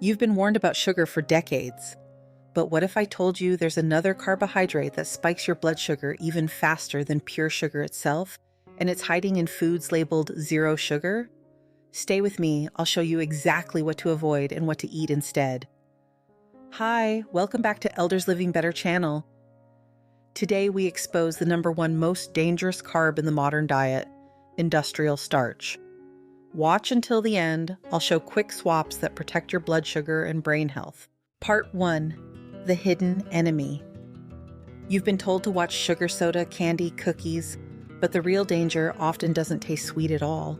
You've been warned about sugar for decades. But what if I told you there's another carbohydrate that spikes your blood sugar even faster than pure sugar itself, and it's hiding in foods labeled zero sugar? Stay with me, I'll show you exactly what to avoid and what to eat instead. Hi, welcome back to Elders Living Better channel. Today we expose the number one most dangerous carb in the modern diet, industrial starch. Watch until the end, I'll show quick swaps that protect your blood sugar and brain health. Part 1. The Hidden Enemy. You've been told to watch sugar soda, candy, cookies, but the real danger often doesn't taste sweet at all.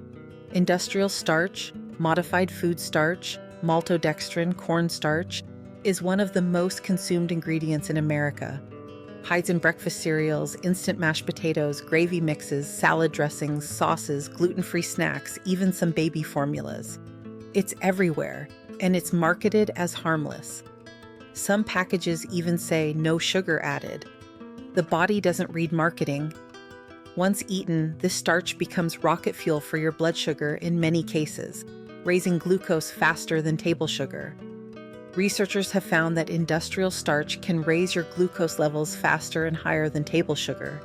Industrial starch, modified food starch, maltodextrin, cornstarch, is one of the most consumed ingredients in America. Hides in breakfast cereals, instant mashed potatoes, gravy mixes, salad dressings, sauces, gluten-free snacks, even some baby formulas. It's everywhere, and it's marketed as harmless. Some packages even say no sugar added. The body doesn't read marketing. Once eaten, this starch becomes rocket fuel for your blood sugar in many cases, raising glucose faster than table sugar. Researchers have found that industrial starch can raise your glucose levels faster and higher than table sugar.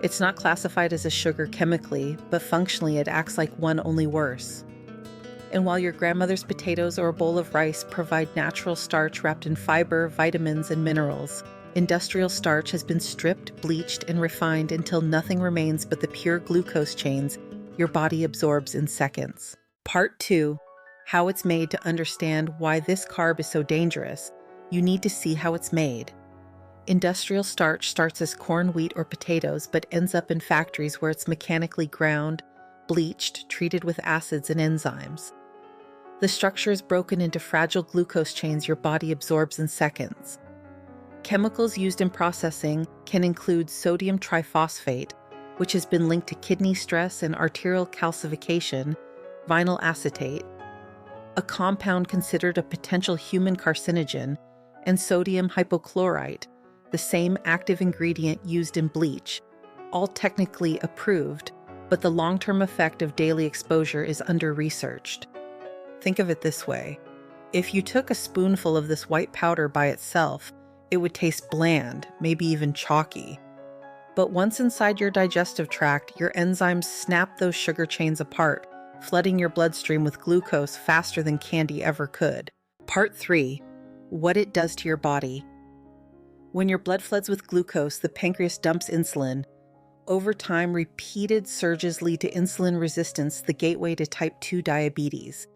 It's not classified as a sugar chemically, but functionally it acts like one, only worse. And while your grandmother's potatoes or a bowl of rice provide natural starch wrapped in fiber, vitamins, and minerals, industrial starch has been stripped, bleached, and refined until nothing remains but the pure glucose chains your body absorbs in seconds. Part 2. How it's made. To understand why this carb is so dangerous, you need to see how it's made. Industrial starch starts as corn, wheat, or potatoes, but ends up in factories where it's mechanically ground, bleached, treated with acids and enzymes. The structure is broken into fragile glucose chains your body absorbs in seconds. Chemicals used in processing can include sodium triphosphate, which has been linked to kidney stress and arterial calcification, vinyl acetate, a compound considered a potential human carcinogen, and sodium hypochlorite, the same active ingredient used in bleach, all technically approved, but the long-term effect of daily exposure is under-researched. Think of it this way. If you took a spoonful of this white powder by itself, it would taste bland, maybe even chalky. But once inside your digestive tract, your enzymes snap those sugar chains apart, flooding your bloodstream with glucose faster than candy ever could. Part 3. What it does to your body. When your blood floods with glucose, the pancreas dumps insulin. Over time, repeated surges lead to insulin resistance, the gateway to type 2 diabetes.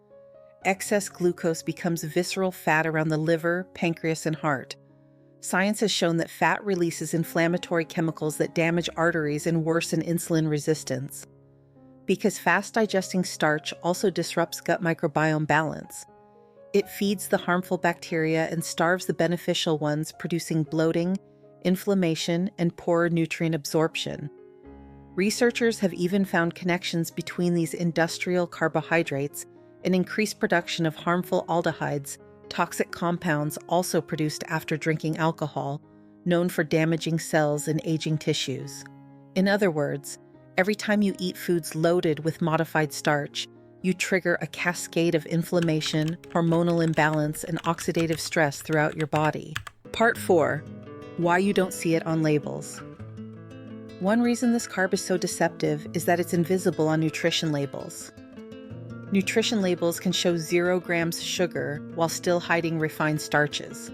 Excess glucose becomes visceral fat around the liver, pancreas, and heart. Science has shown that fat releases inflammatory chemicals that damage arteries and worsen insulin resistance. Because fast-digesting starch also disrupts gut microbiome balance. It feeds the harmful bacteria and starves the beneficial ones, producing bloating, inflammation, and poor nutrient absorption. Researchers have even found connections between these industrial carbohydrates and increased production of harmful aldehydes, toxic compounds also produced after drinking alcohol, known for damaging cells and aging tissues. In other words, every time you eat foods loaded with modified starch, you trigger a cascade of inflammation, hormonal imbalance, and oxidative stress throughout your body. Part 4. Why you don't see it on labels. One reason this carb is so deceptive is that it's invisible on nutrition labels. Nutrition labels can show 0 grams sugar while still hiding refined starches.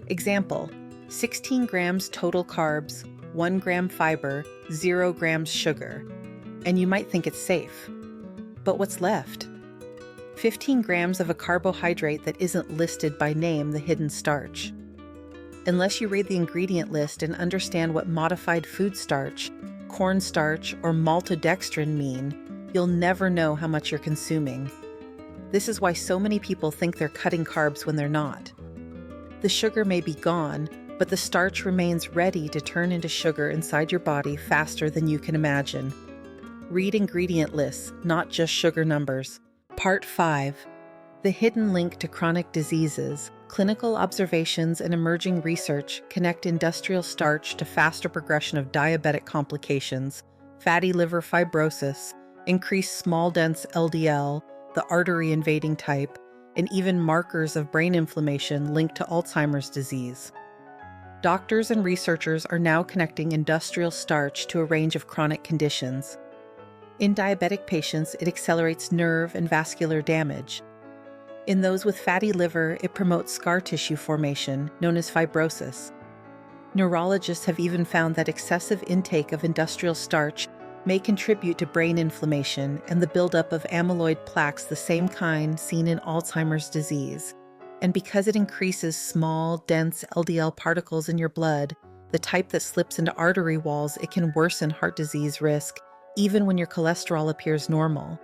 Example, 16 grams total carbs, 1 gram fiber, 0 grams sugar. And you might think it's safe. But what's left? 15 grams of a carbohydrate that isn't listed by name, the hidden starch. Unless you read the ingredient list and understand what modified food starch, cornstarch, or maltodextrin mean, you'll never know how much you're consuming. This is why so many people think they're cutting carbs when they're not. The sugar may be gone, but the starch remains ready to turn into sugar inside your body faster than you can imagine. Read ingredient lists, not just sugar numbers. Part 5. The hidden link to chronic diseases. Clinical observations and emerging research connect industrial starch to faster progression of diabetic complications, fatty liver fibrosis, increased small dense LDL, the artery invading type, and even markers of brain inflammation linked to Alzheimer's disease. Doctors and researchers are now connecting industrial starch to a range of chronic conditions. In diabetic patients, it accelerates nerve and vascular damage. In those with fatty liver, it promotes scar tissue formation, known as fibrosis. Neurologists have even found that excessive intake of industrial starch may contribute to brain inflammation and the buildup of amyloid plaques, the same kind seen in Alzheimer's disease. And because it increases small, dense LDL particles in your blood, the type that slips into artery walls, it can worsen heart disease risk, even when your cholesterol appears normal.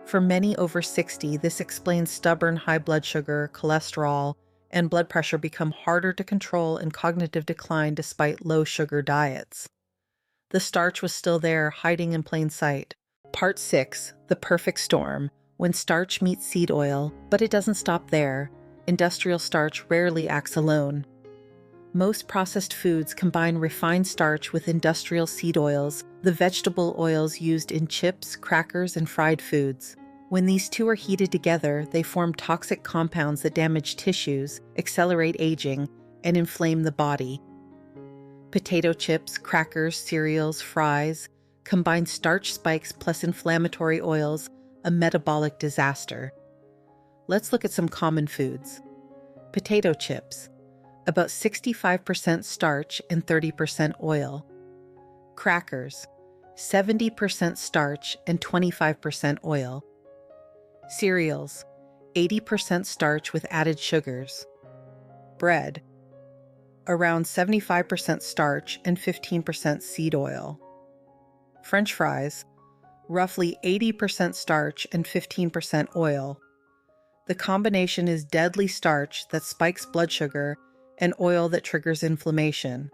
For many over 60, this explains stubborn high blood sugar, cholesterol, and blood pressure become harder to control and cognitive decline despite low sugar diets. The starch was still there, hiding in plain sight. Part 6, the perfect storm, when starch meets seed oil, but it doesn't stop there. Industrial starch rarely acts alone. Most processed foods combine refined starch with industrial seed oils, the vegetable oils used in chips, crackers, and fried foods. When these two are heated together, they form toxic compounds that damage tissues, accelerate aging, and inflame the body. Potato chips, crackers, cereals, fries combine starch spikes plus inflammatory oils, a metabolic disaster. Let's look at some common foods. Potato chips, about 65% starch and 30% oil. Crackers, 70% starch and 25% oil. Cereals, 80% starch with added sugars. Bread, around 75% starch and 15% seed oil. French fries, roughly 80% starch and 15% oil. The combination is deadly starch that spikes blood sugar and oil that triggers inflammation.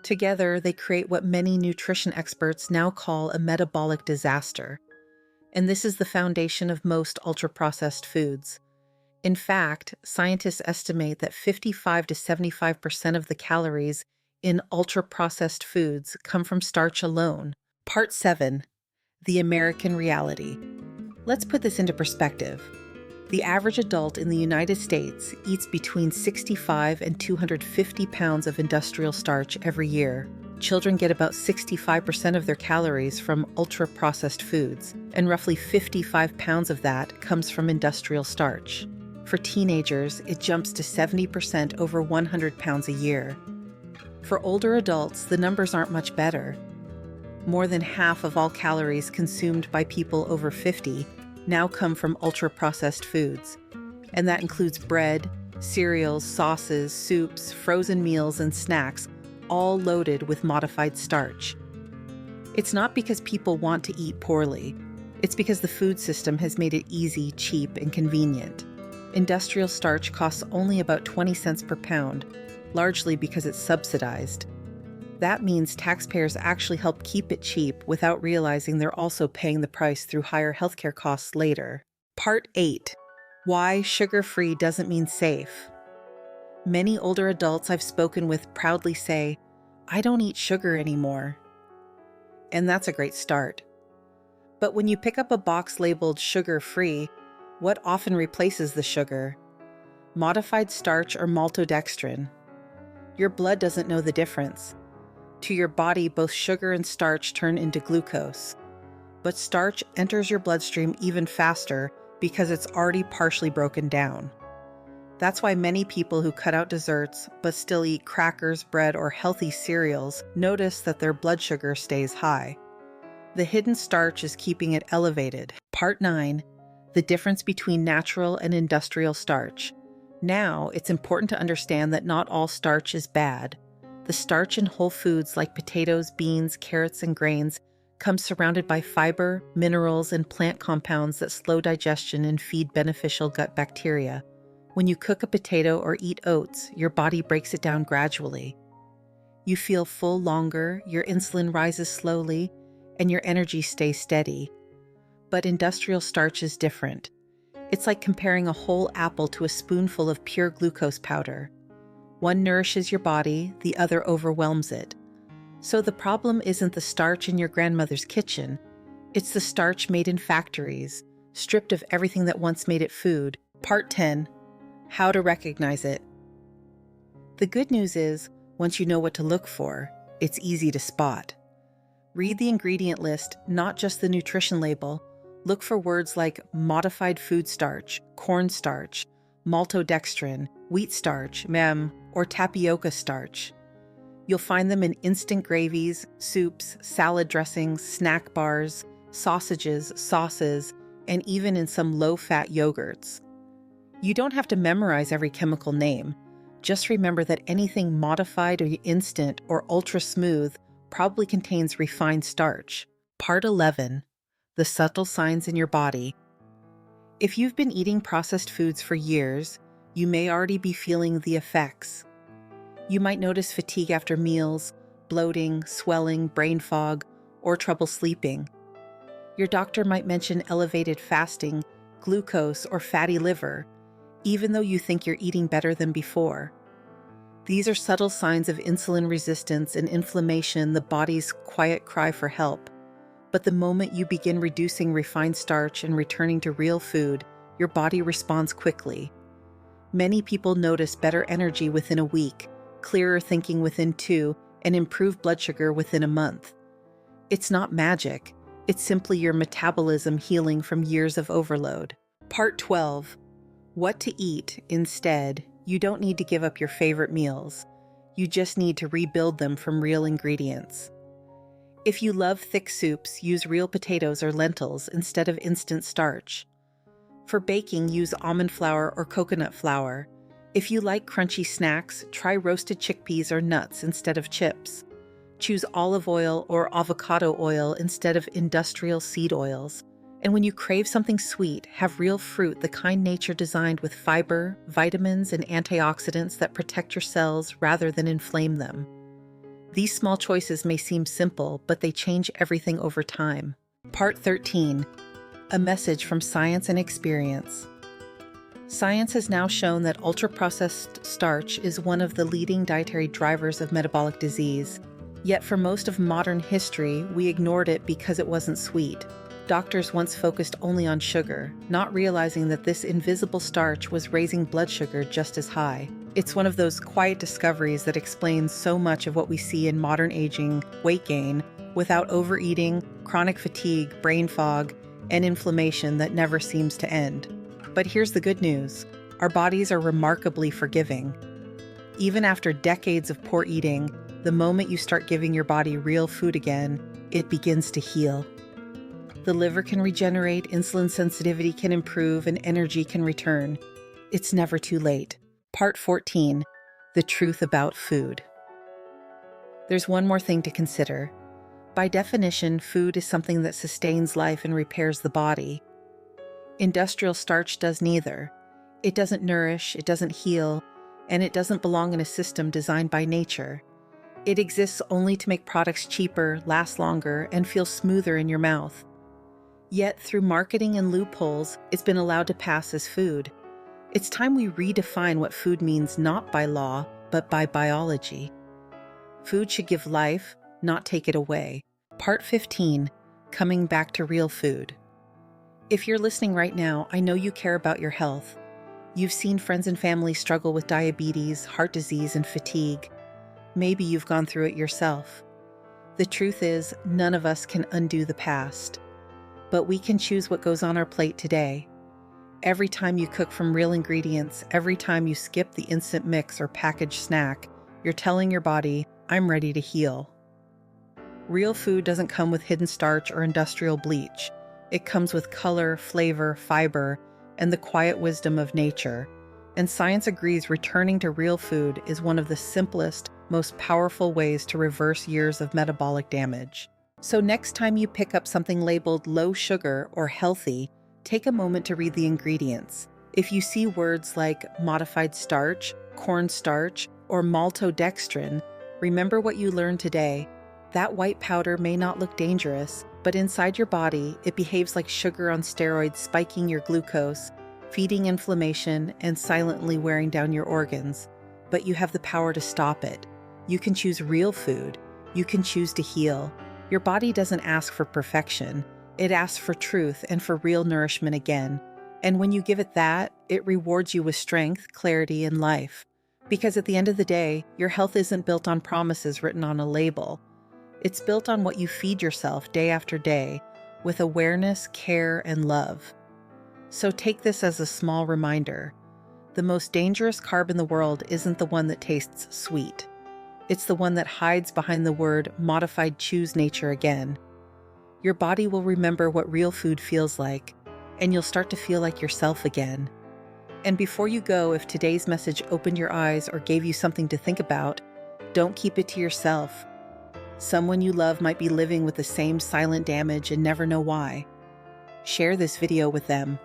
Together, they create what many nutrition experts now call a metabolic disaster. And this is the foundation of most ultra-processed foods. In fact, scientists estimate that 55 to 75% of the calories in ultra-processed foods come from starch alone. Part 7, the American reality. Let's put this into perspective. The average adult in the United States eats between 65 and 250 pounds of industrial starch every year. Children get about 65% of their calories from ultra-processed foods, and roughly 55 pounds of that comes from industrial starch. For teenagers, it jumps to 70% over 100 pounds a year. For older adults, the numbers aren't much better. More than half of all calories consumed by people over 50 now come from ultra-processed foods, and that includes bread, cereals, sauces, soups, frozen meals, and snacks, all loaded with modified starch. It's not because people want to eat poorly. It's because the food system has made it easy, cheap, and convenient. Industrial starch costs only about 20 cents per pound, largely because it's subsidized. That means taxpayers actually help keep it cheap without realizing they're also paying the price through higher healthcare costs later. Part 8. Why sugar-free doesn't mean safe. Many older adults I've spoken with proudly say, "I don't eat sugar anymore." And that's a great start. But when you pick up a box labeled sugar-free, what often replaces the sugar? Modified starch or maltodextrin. Your blood doesn't know the difference. To your body, both sugar and starch turn into glucose. But starch enters your bloodstream even faster because it's already partially broken down. That's why many people who cut out desserts but still eat crackers, bread, or healthy cereals notice that their blood sugar stays high. The hidden starch is keeping it elevated. Part 9. The difference between natural and industrial starch. Now, it's important to understand that not all starch is bad. The starch in whole foods like potatoes, beans, carrots, and grains comes surrounded by fiber, minerals, and plant compounds that slow digestion and feed beneficial gut bacteria. When you cook a potato or eat oats, your body breaks it down gradually. You feel full longer, your insulin rises slowly, and your energy stays steady. But industrial starch is different. It's like comparing a whole apple to a spoonful of pure glucose powder. One nourishes your body, the other overwhelms it. So the problem isn't the starch in your grandmother's kitchen. It's the starch made in factories, stripped of everything that once made it food, Part 10. How to recognize it. The good news is, once you know what to look for, it's easy to spot. Read the ingredient list, not just the nutrition label. Look for words like modified food starch, cornstarch, maltodextrin, wheat starch, or tapioca starch. You'll find them in instant gravies, soups, salad dressings, snack bars, sausages, sauces, and even in some low-fat yogurts. You don't have to memorize every chemical name. Just remember that anything modified or instant or ultra-smooth probably contains refined starch. Part 11. The subtle signs in your body. If you've been eating processed foods for years, you may already be feeling the effects. You might notice fatigue after meals, bloating, swelling, brain fog, or trouble sleeping. Your doctor might mention elevated fasting, glucose, or fatty liver, even though you think you're eating better than before. These are subtle signs of insulin resistance and inflammation, the body's quiet cry for help. But the moment you begin reducing refined starch and returning to real food, your body responds quickly. Many people notice better energy within a week, clearer thinking within 2, and improved blood sugar within a month. It's not magic. It's simply your metabolism healing from years of overload. Part 12. What to eat instead. You don't need to give up your favorite meals. You just need to rebuild them from real ingredients. If you love thick soups, use real potatoes or lentils instead of instant starch. For baking, use almond flour or coconut flour. If you like crunchy snacks, try roasted chickpeas or nuts instead of chips. Choose olive oil or avocado oil instead of industrial seed oils. And when you crave something sweet, have real fruit, the kind nature designed with fiber, vitamins, and antioxidants that protect your cells rather than inflame them. These small choices may seem simple, but they change everything over time. Part 13. A message from science and experience. Science has now shown that ultra-processed starch is one of the leading dietary drivers of metabolic disease. Yet for most of modern history, we ignored it because it wasn't sweet. Doctors once focused only on sugar, not realizing that this invisible starch was raising blood sugar just as high. It's one of those quiet discoveries that explains so much of what we see in modern aging, weight gain, without overeating, chronic fatigue, brain fog, and inflammation that never seems to end. But here's the good news. Our bodies are remarkably forgiving. Even after decades of poor eating, the moment you start giving your body real food again, it begins to heal. The liver can regenerate, insulin sensitivity can improve, and energy can return. It's never too late. Part 14. The truth about food. There's one more thing to consider. By definition, food is something that sustains life and repairs the body. Industrial starch does neither. It doesn't nourish, it doesn't heal, and it doesn't belong in a system designed by nature. It exists only to make products cheaper, last longer, and feel smoother in your mouth. Yet, through marketing and loopholes, it's been allowed to pass as food. It's time we redefine what food means not by law, but by biology. Food should give life, not take it away. Part 15. Coming back to real food. If you're listening right now, I know you care about your health. You've seen friends and family struggle with diabetes, heart disease, and fatigue. Maybe you've gone through it yourself. The truth is, none of us can undo the past. But we can choose what goes on our plate today. Every time you cook from real ingredients, every time you skip the instant mix or packaged snack, you're telling your body, I'm ready to heal. Real food doesn't come with hidden starch or industrial bleach. It comes with color, flavor, fiber, and the quiet wisdom of nature. And science agrees returning to real food is one of the simplest, most powerful ways to reverse years of metabolic damage. So next time you pick up something labeled low sugar or healthy, take a moment to read the ingredients. If you see words like modified starch, cornstarch, or maltodextrin, remember what you learned today. That white powder may not look dangerous, but inside your body, it behaves like sugar on steroids, spiking your glucose, feeding inflammation, and silently wearing down your organs. But you have the power to stop it. You can choose real food. You can choose to heal. Your body doesn't ask for perfection. It asks for truth and for real nourishment again. And when you give it that, it rewards you with strength, clarity, and life. Because at the end of the day, your health isn't built on promises written on a label. It's built on what you feed yourself day after day, with awareness, care, and love. So take this as a small reminder. The most dangerous carb in the world isn't the one that tastes sweet. It's the one that hides behind the word modified choose nature again. Your body will remember what real food feels like, and you'll start to feel like yourself again. And before you go, if today's message opened your eyes or gave you something to think about, don't keep it to yourself. Someone you love might be living with the same silent damage and never know why. Share this video with them.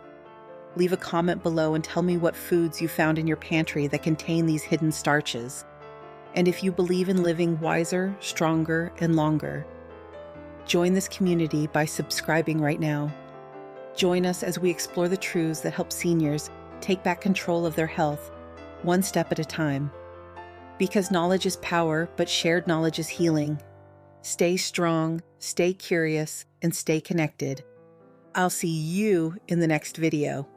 Leave a comment below and tell me what foods you found in your pantry that contain these hidden starches. And if you believe in living wiser, stronger, and longer, join this community by subscribing right now. Join us as we explore the truths that help seniors take back control of their health, one step at a time. Because knowledge is power, but shared knowledge is healing. Stay strong, stay curious, and stay connected. I'll see you in the next video.